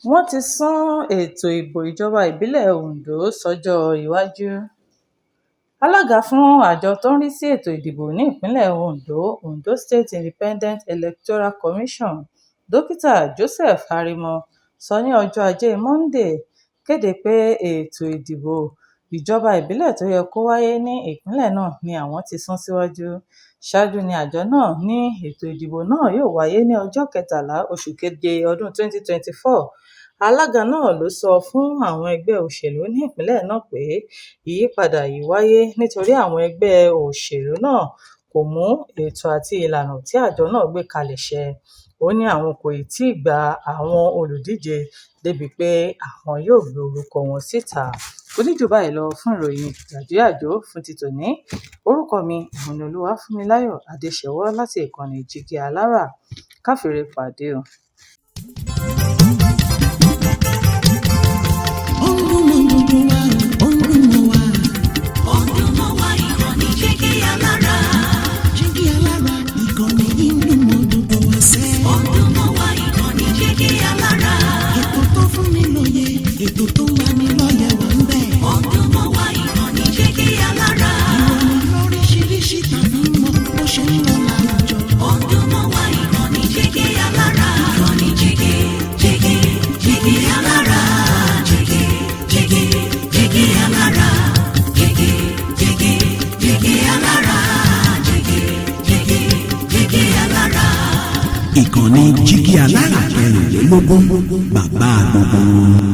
Wọ́n ti sún ètò ìbò ìjọba ìbílẹ̀ Ondo sọ́jọ́ iwájú. Alága fún àjọ tó ń rí sí ètò ìdìbò ní ìpínlẹ̀ Ondo, Ondo State Independent Electoral Commission, Dókítà Joseph Arimo, sọ ní ọjọ́ Ajé Monday kéde pé ètò ìdìbò ìjọba ìbílẹ̀ tó yẹ kó wáyé ní ìpínlẹ̀ náà ni àwọn ti sún síwájú. Ṣáájú ni àjọ náà ní ètò ìdìbò náà yóò wáyé ní ọjọ́ 13 oṣù keje ọdún 2024. Alága náà ló sọ fún àwọn ẹgbẹ́ òṣèlú ní ìpínlẹ̀ náà pé ìyípadà yìí wáyé nítorí àwọn ẹgbẹ́ òṣèlú náà kò mú ètò àti ìlànà tí àjọ náà gbé kalẹ̀ ṣẹ. Ó ní àwọn kò tíì gba àwọn olùdíje débi pé àwọn yóò gbé orúkọ wọn síta. Kò ní jù báyìí lọ fún ìròyìn yàjóyàjó fún ti tòní. Orúkọ mi ni Olúwafúnmiláyọ̀ Adéṣẹwọ́ láti ìkànnì Jígí Alára. Ká fìre pàdé o. Ètò tó wà ní lọ́yẹ̀ wà ń bẹ̀. Ọdún mọ́ wá ìkànnì Jígí Alára. Ìròyìn lóríṣiríṣi tàbí mọ́ bó ṣe ń lọ láwùjọ. Ọdún mọ́ wá ìkànnì Jígí Alára. Ìkànnì Jígí Alára. Jígí Alára. Jígí Alára. Jígí Alára. Ìkànnì Jígí Alára 24 bàbá gbogbo.